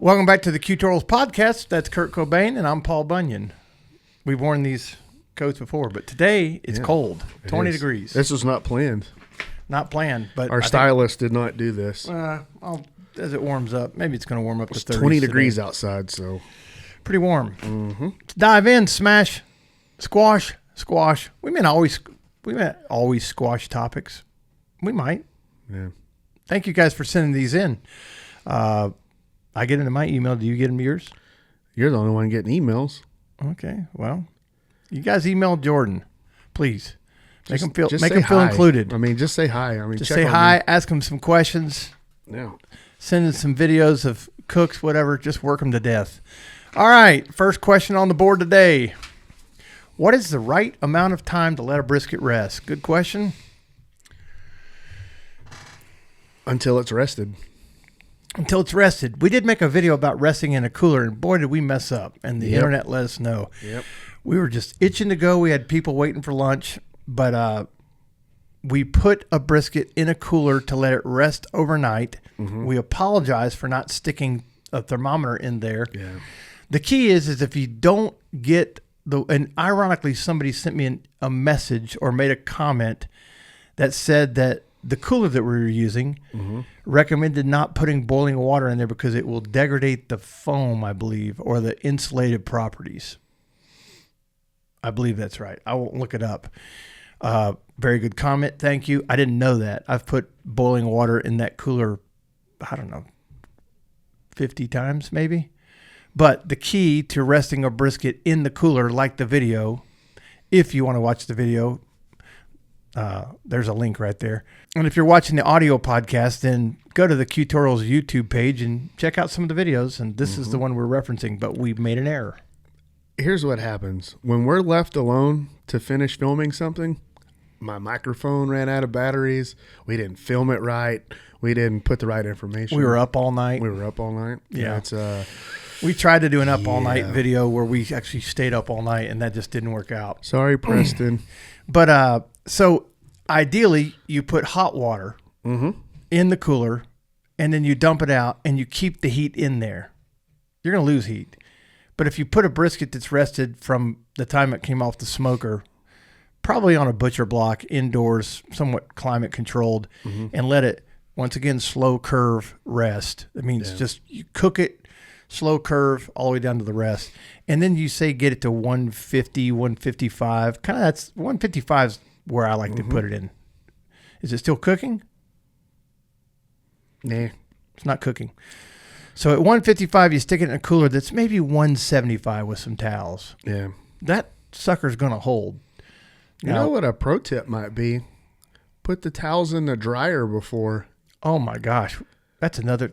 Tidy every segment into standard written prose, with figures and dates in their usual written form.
Welcome back to the Q-Torals podcast. That's Kurt Cobain, and I'm Paul Bunyan. We've worn these coats before, but today it's cold, 20 degrees. This was not planned. Not planned, but our stylist did not do this. As it warms up, maybe it's going to warm up to 30. 20 degrees outside, so pretty warm. Mm-hmm. Let's dive in, smash, squash. We may always squash topics. We might. Yeah. Thank you guys for sending these in. I get into my email. Do you get into yours? You're the only one getting emails. Okay. Well, you guys email Jordan, please. Make him feel hi. included. I mean, just say hi. Just say hi. Ask him some questions. Yeah. Send in some videos of cooks, whatever. Just work them to death. All right. First question on the board today. What is the right amount of time to let a brisket rest? Good question. Until it's rested. Until it's rested. We did make a video about resting in a cooler, and boy, did we mess up. And the internet let us know. Yep. We were just itching to go. We had people waiting for lunch, but we put a brisket in a cooler to let it rest overnight. Mm-hmm. We apologize for not sticking a thermometer in there. Yeah. The key is if you don't get and ironically, somebody sent me a message or made a comment that said that the cooler that we were using recommended not putting boiling water in there because it will degrade the foam, I believe, or the insulated properties. I believe that's right. I won't look it up. Very good comment. Thank you. I didn't know that. I've put boiling water in that cooler, I don't know, 50 times maybe. But the key to resting a brisket in the cooler, like the video, if you want to watch the video, there's a link right there. And if you're watching the audio podcast, then go to the Q-Torals YouTube page and check out some of the videos. And this is the one we're referencing, but we made an error. Here's what happens. When we're left alone to finish filming something, my microphone ran out of batteries. We didn't film it right. We didn't put the right information. We were up all night. Yeah. We tried to do an up all night video where we actually stayed up all night, and that just didn't work out. Sorry, Preston. But so ideally, you put hot water in the cooler, and then you dump it out, and you keep the heat in there. You're going to lose heat. But if you put a brisket that's rested from the time it came off the smoker, probably on a butcher block, indoors, somewhat climate controlled, and let it, once again, slow curve rest. That means just you cook it, slow curve all the way down to the rest. And then you say get it to 150, 155. Kind of that's 155 is where I like to put it in. Is it still cooking? Nah. It's not cooking. So at 155, you stick it in a cooler that's maybe 175 with some towels. Yeah. That sucker's going to hold. You know what a pro tip might be? Put the towels in the dryer before. Oh my gosh. That's another.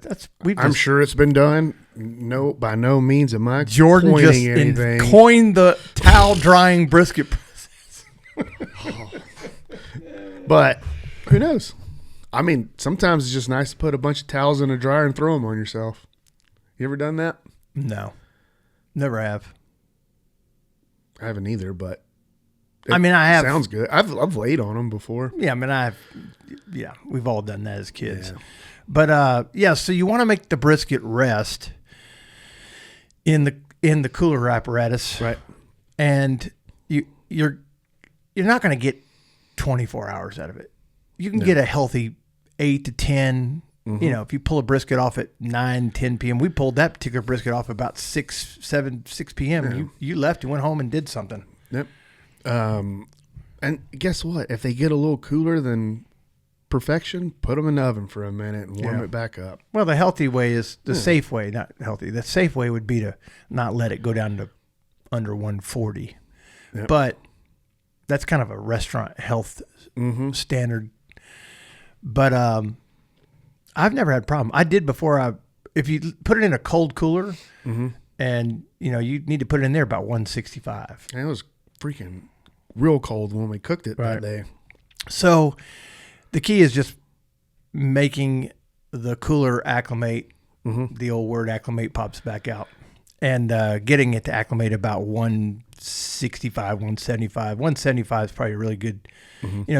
I'm sure it's been done. No, by no means am I Jordan just coined the towel drying brisket process. But who knows? I mean, sometimes it's just nice to put a bunch of towels in a dryer and throw them on yourself. You ever done that? No, never have. I haven't either, but I have. Sounds good. I've laid on them before. Yeah, we've all done that as kids. Yeah. But so you want to make the brisket rest in the cooler apparatus, right? And you're not going to get 24 hours out of it. You can get a healthy 8 to 10. You know, if you pull a brisket off at 9, 10 p.m. We pulled that particular brisket off about 6 p.m. Yeah. You left, you went home and did something. Yep. And guess what? If they get a little cooler than perfection, put them in the oven for a minute and warm it back up. Well, the healthy way is the safe way, not healthy. The safe way would be to not let it go down to under 140. Yep. But that's kind of a restaurant health standard. But I've never had a problem. I did before. If you put it in a cold cooler, and you need to put it in there about 165. It was freaking real cold when we cooked it that day. So the key is just making the cooler acclimate. The old word acclimate pops back out, and getting it to acclimate about 165, 175. 175 is probably really good.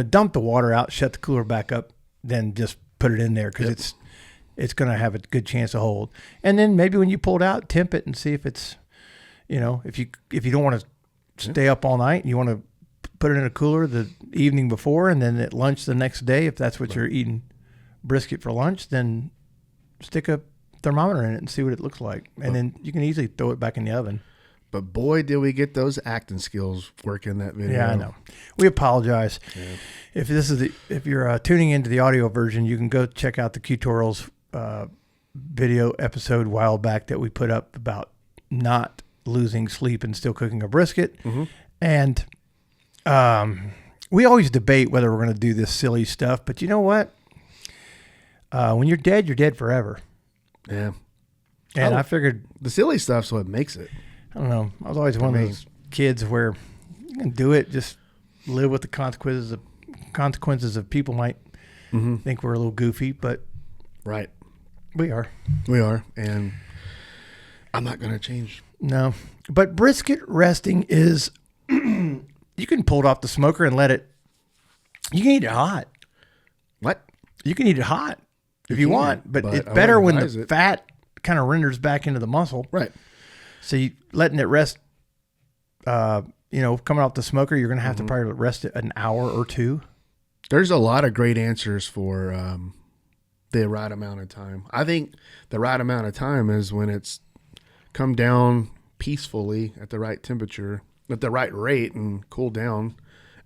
Dump the water out, shut the cooler back up, then just put it in there because it's going to have a good chance to hold. And then maybe when you pull it out, temp it and see if it's, if you don't want to stay up all night, you want to put it in a cooler the evening before, and then at lunch the next day, if that's what you're eating brisket for lunch, then stick a thermometer in it and see what it looks like. And then you can easily throw it back in the oven. But boy, did we get those acting skills working that video. Yeah, I know. We apologize. Yeah. If you're tuning into the audio version, you can go check out the Q-Tutorials video episode a while back that we put up about not losing sleep and still cooking a brisket. Mm-hmm. And we always debate whether we're going to do this silly stuff, but you know what? When you're dead forever. Yeah. And I figured the silly stuff's what makes it. I don't know. I was always one of those kids where you can do it, just live with the consequences of people might think we're a little goofy, but right. We are. And I'm not going to change. No. But brisket resting is, you can pull it off the smoker and you can eat it hot. What? You can eat it hot if you want, but it's better when the fat kind of renders back into the muscle. Right. So you letting it rest, coming off the smoker, you're going to have to probably rest it an hour or two. There's a lot of great answers for the right amount of time. I think the right amount of time is when it's come down peacefully at the right temperature, at the right rate, and cool down,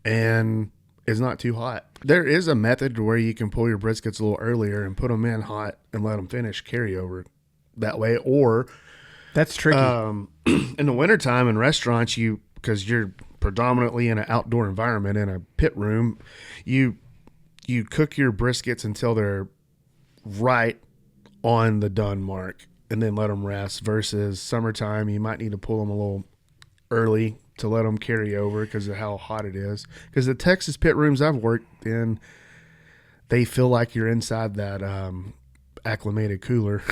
and is not too hot. There is a method where you can pull your briskets a little earlier and put them in hot and let them finish carryover that way. Or that's tricky. In the wintertime in restaurants, because you're predominantly in an outdoor environment in a pit room, you cook your briskets until they're right on the done mark and then let them rest. Versus summertime, you might need to pull them a little early to let them carry over because of how hot it is. Because the Texas pit rooms I've worked in, they feel like you're inside that acclimated cooler.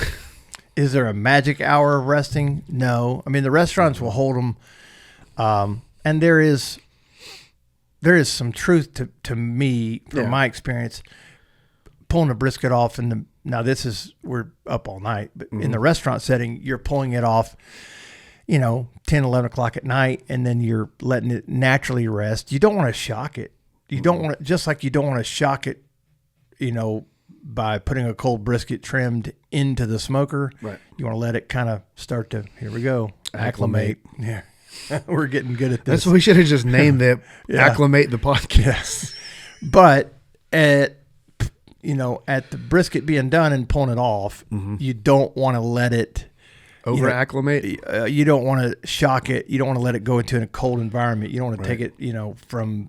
Is there a magic hour of resting? No. I mean, the restaurants will hold them. And there is some truth to me, from my experience, pulling a brisket off. Now we're up all night, but in the restaurant setting, you're pulling it off, 10, 11 o'clock at night, and then you're letting it naturally rest. You don't want to shock it. You don't want to, just like you don't want to shock it, by putting a cold brisket trimmed into the smoker. Right. You want to let it kind of start to, here we go, acclimate. Yeah. We're getting good at this. That's what we should have just named it. Acclimate the podcast. Yeah. But at the brisket being done and pulling it off, you don't want to let it over acclimate. You don't want to shock it. You don't want to let it go into a cold environment. You don't want to take it, from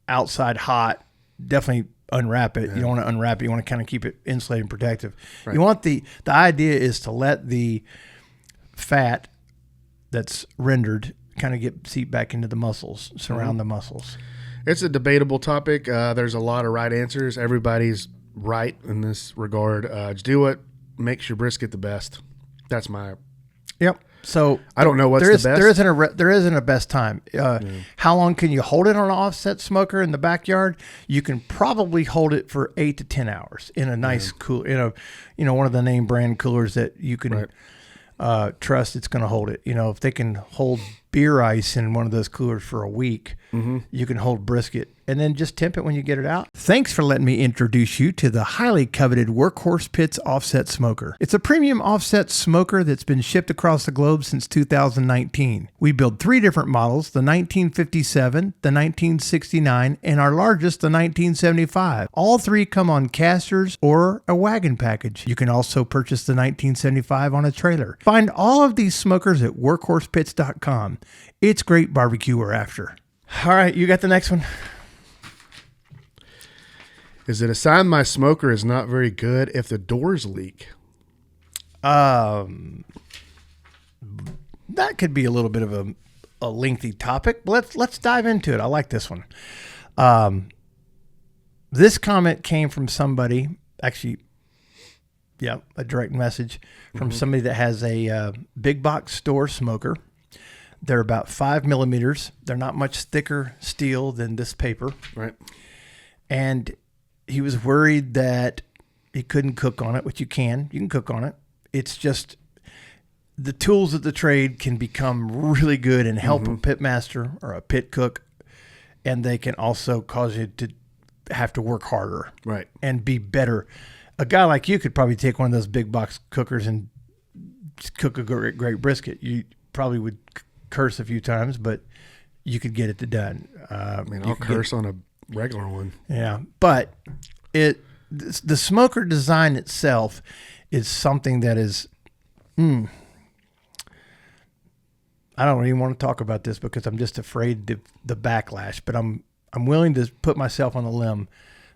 outside hot. Definitely unwrap it. Yeah. You don't want to unwrap it. You want to kind of keep it insulated and protective. Right. You want the idea is to let the fat that's rendered kind of seep back into the muscles, surround the muscles. It's a debatable topic. There's a lot of right answers. Everybody's right in this regard. Just do what makes your brisket the best. That's my. Yep. So I don't know what's the best. There isn't a best time. How long can you hold it on an offset smoker in the backyard? You can probably hold it for 8 to 10 hours in a nice cool, one of the name brand coolers that you can trust. It's going to hold it. If they can hold beer ice in one of those coolers for a week, you can hold brisket, and then just temp it when you get it out. Thanks for letting me introduce you to the highly coveted Workhorse Pits Offset Smoker. It's a premium offset smoker that's been shipped across the globe since 2019. We build 3 different models, the 1957, the 1969, and our largest, the 1975. All 3 come on casters or a wagon package. You can also purchase the 1975 on a trailer. Find all of these smokers at workhorsepits.com. It's great barbecue we're after. All right, you got the next one. Is it a sign my smoker is not very good if the doors leak? That could be a little bit of a lengthy topic. But let's dive into it. I like this one. This comment came from somebody, actually, a direct message from somebody that has a big box store smoker. They're about 5 millimeters. They're not much thicker steel than this paper. Right. And he was worried that You couldn't cook on it, which you can. You can cook on it. It's just the tools of the trade can become really good and help a pit master or a pit cook, and they can also cause you to have to work harder, right, and be better. A guy like you could probably take one of those big box cookers and cook a great brisket. You probably would curse a few times, but you could get it done. I mean, I'll curse on a regular one. Yeah, but the smoker design itself is something that is. I don't even want to talk about this because I'm just afraid of the backlash. But I'm willing to put myself on a limb.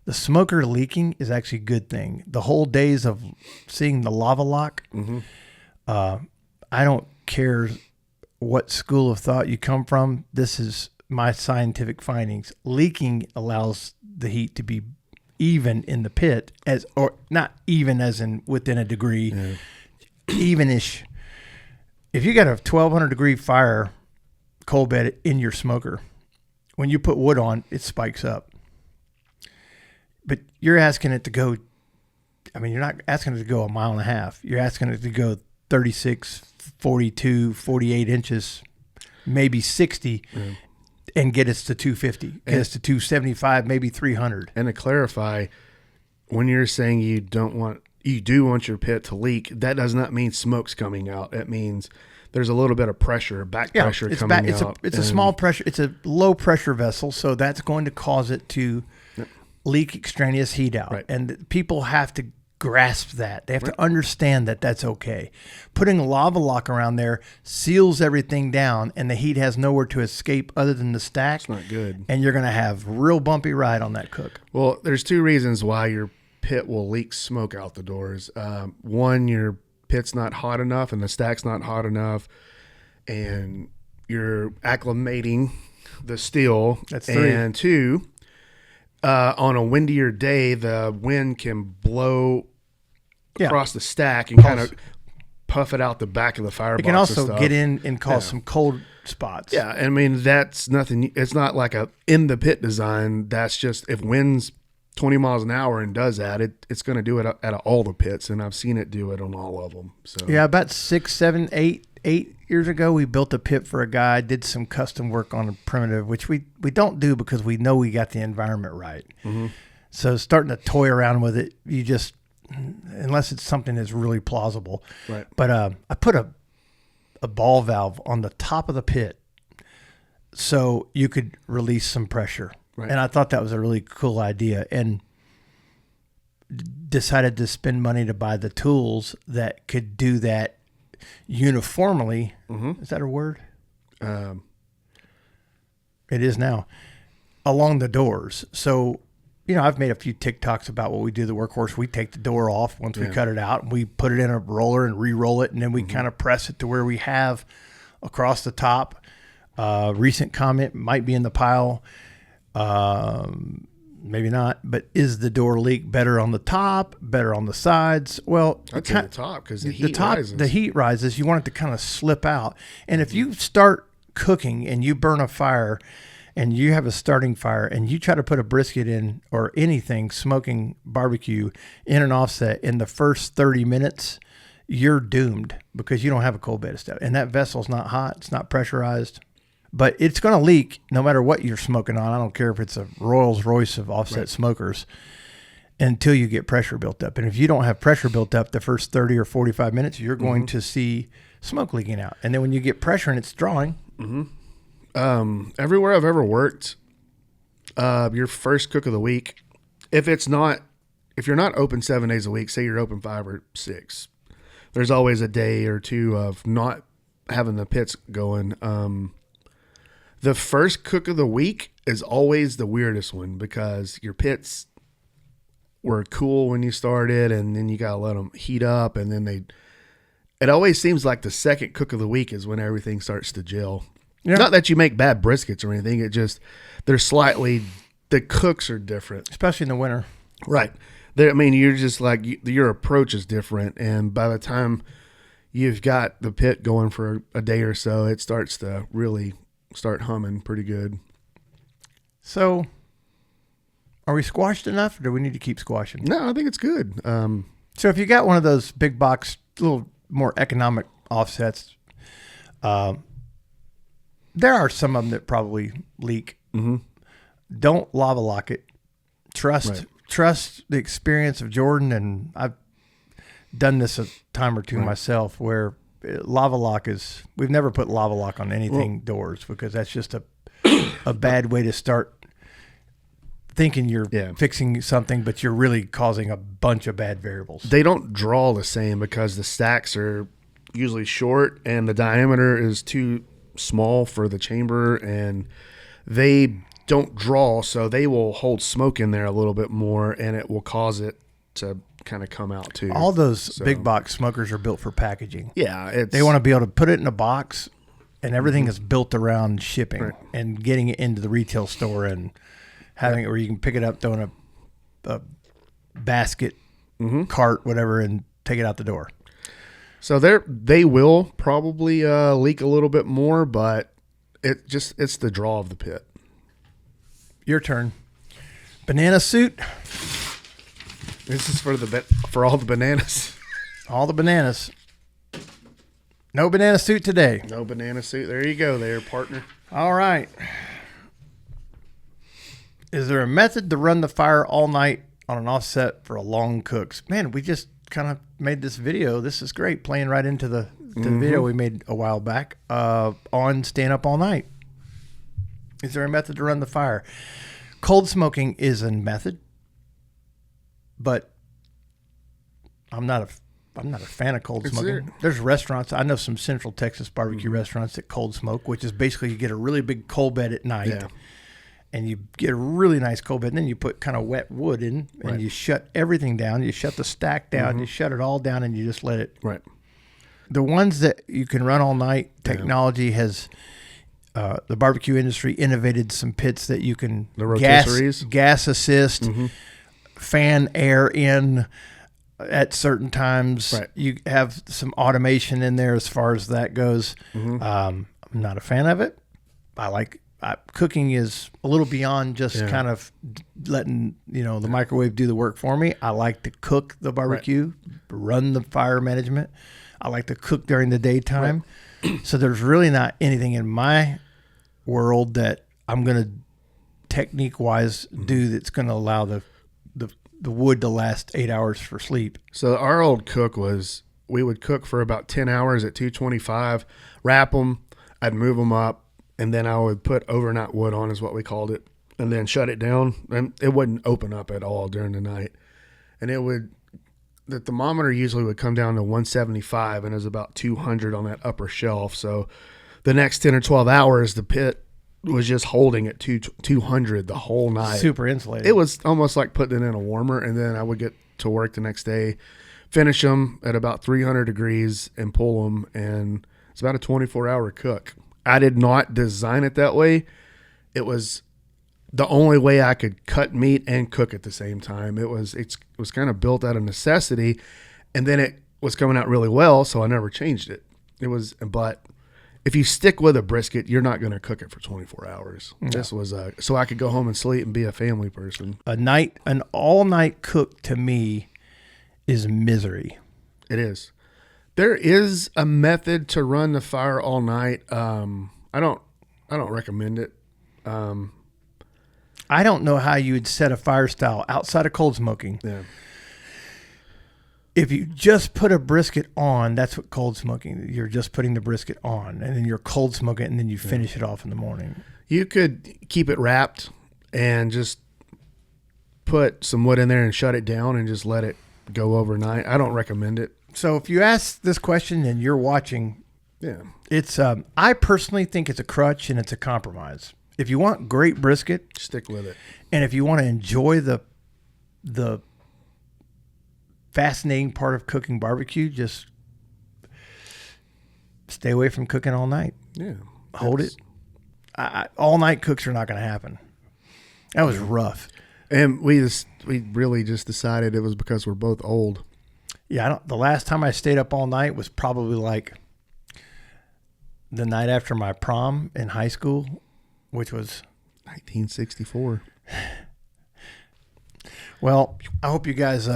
The smoker leaking is actually a good thing. The whole days of seeing the lava lock, I don't care what school of thought you come from. This is my scientific findings. Leaking allows the heat to be even in the pit, or not even as in within a degree, even-ish. If you got a 1,200 degree fire coal bed in your smoker, when you put wood on, it spikes up. But you're asking it to go, I mean, you're not asking it to go 1.5 miles. You're asking it to go 36, 42, 48 inches, maybe 60, and get us to 250, get us to 275, maybe 300. And to clarify, when you're saying you do want your pit to leak, that does not mean smoke's coming out. It means there's a little bit of pressure, pressure coming out. It's a small pressure. It's a low pressure vessel, so that's going to cause it to leak extraneous heat out. Right. And people have to grasp that. They have to understand that that's okay. Putting a lava lock around there seals everything down, and the heat has nowhere to escape other than the stack. It's not good. And you're going to have real bumpy ride on that cook. Well, there's 2 reasons why your pit will leak smoke out the doors. One, your pit's not hot enough and the stack's not hot enough, and you're acclimating the steel. That's 3. And 2, on a windier day, the wind can blow across the stack and kind of puff it out the back of the firebox. It can also get in and cause some cold spots. Yeah, I mean, that's nothing. It's not like a in the pit design. That's just if wind's 20 miles an hour and does that, it's going to do it at all the pits, and I've seen it do it on all of them. So yeah, about 6, 7, 8 years ago, we built a pit for a guy, did some custom work on a primitive, which we don't do because we know we got the environment right. So starting to toy around with it, you just, unless it's something that's really plausible. Right. But I put a ball valve on the top of the pit so you could release some pressure. Right. And I thought that was a really cool idea, and decided to spend money to buy the tools that could do that uniformly. Is that a word? It is now. Along the doors. So, I've made a few TikToks about what we do the workhorse. We take the door off once we cut it out, and we put it in a roller and re-roll it, and then we kind of press it to where we have across the top. Recent comment might be in the pile. Maybe not, but is the door leak better on the top, better on the sides? Well, I'd say the top, because the heat rises. The heat rises. You want it to kind of slip out. And if you start cooking and you burn a fire and you have a starting fire and you try to put a brisket in or anything, smoking barbecue, in an offset in the first 30 minutes, you're doomed because you don't have a cold bed of stuff. And that vessel's not hot. It's not pressurized. But it's going to leak no matter what you're smoking on. I don't care if it's a Rolls Royce of offset smokers until you get pressure built up. And if you don't have pressure built up the first 30 or 45 minutes, you're going to see smoke leaking out. And then when you get pressure and it's drawing. Everywhere I've ever worked, your first cook of the week, if you're not open 7 days a week, say you're open 5 or 6, there's always a day or 2 of not having the pits going. The first cook of the week is always the weirdest one because your pits were cool when you started, and then you got to let them heat up, and then it always seems like the second cook of the week is when everything starts to gel. Yeah. Not that you make bad briskets or anything. It just, the cooks are different. Especially in the winter. Right. You're just like, your approach is different, and by the time you've got the pit going for a day or so, it starts to really start humming pretty good. So Are we squashed enough, or do we need to keep squashing? No, I think it's good. So if you got one of those big box, little more economic offsets, there are some of them that probably leak. Mm-hmm. Don't lava lock it. Trust the experience of Jordan, and I've done this a time or two myself, where lava lock is. We've never put lava lock on anything doors, because that's just a bad way to start thinking you're fixing something, but you're really causing a bunch of bad variables. They don't draw the same because the stacks are usually short and the diameter is too small for the chamber, and they don't draw, so they will hold smoke in there a little bit more, and it will cause it to kind of come out too. All those big box smokers are built for packaging. Yeah, they want to be able to put it in a box, and everything is built around shipping and getting it into the retail store and having it where you can pick it up, throw in a basket, cart, whatever, and take it out the door. So they will probably leak a little bit more, but it's the draw of the pit. Your turn. Banana suit. This is for all the bananas. All the bananas. No banana suit today. No banana suit. There you go, there, partner. All right. Is there a method to run the fire all night on an offset for a long cooks? Man, we just kind of made this video. This is great, playing right into the video we made a while back on staying up all night. Is there a method to run the fire? Cold smoking is a method, but I'm not a fan of cold smoking. There's restaurants. I know some Central Texas barbecue restaurants that cold smoke, which is basically you get a really big coal bed at night. Yeah. And you get a really nice coal bed, and then you put kind of wet wood in, and you shut everything down. You shut the stack down, you shut it all down, and you just let it. Right. The ones that you can run all night, technology has, the barbecue industry innovated some pits that you can gas assist, fan air in at certain times. Right. You have some automation in there as far as that goes. I'm not a fan of it. Cooking is a little beyond just kind of letting the microwave do the work for me. I like to cook the barbecue, run the fire management. I like to cook during the daytime. So there's really not anything in my world that I'm going to technique-wise do that's going to allow the wood to last 8 hours for sleep. So our old cook we would cook for about 10 hours at 225, wrap them, I'd move them up, and then I would put overnight wood on, is what we called it, and then shut it down. And it wouldn't open up at all during the night. And the thermometer usually would come down to 175, and it was about 200 on that upper shelf. So the next 10 or 12 hours, the pit was just holding at 200 the whole night. Super insulated. It was almost like putting it in a warmer, and then I would get to work the next day, finish them at about 300 degrees, and pull them, and it's about a 24-hour cook. I did not design it that way. It was the only way I could cut meat and cook at the same time. It was kind of built out of necessity, and then it was coming out really well, so I never changed it. But if you stick with a brisket, you're not going to cook it for 24 hours. No. This was so I could go home and sleep and be a family person. An all-night cook to me is misery. It is. There is a method to run the fire all night. I don't recommend it. I don't know how you would set a fire style outside of cold smoking. Yeah. If you just put a brisket on, that's what cold smoking. You're just putting the brisket on, and then you're cold smoking it, and then you finish it off in the morning. You could keep it wrapped and just put some wood in there and shut it down and just let it go overnight. I don't recommend it. So if you ask this question and you're watching, it's I personally think it's a crutch and it's a compromise. If you want great brisket, stick with it. And if you want to enjoy the fascinating part of cooking barbecue, just stay away from cooking all night. Yeah. Hold it. All night cooks are not going to happen. That was rough. And we really just decided it was because we're both old. Yeah, the last time I stayed up all night was probably like the night after my prom in high school, which was 1964. Well, I hope you guys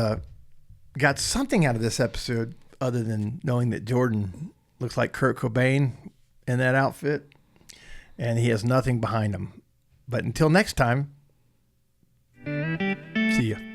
got something out of this episode other than knowing that Jordan looks like Kurt Cobain in that outfit, and he has nothing behind him. But until next time, see ya.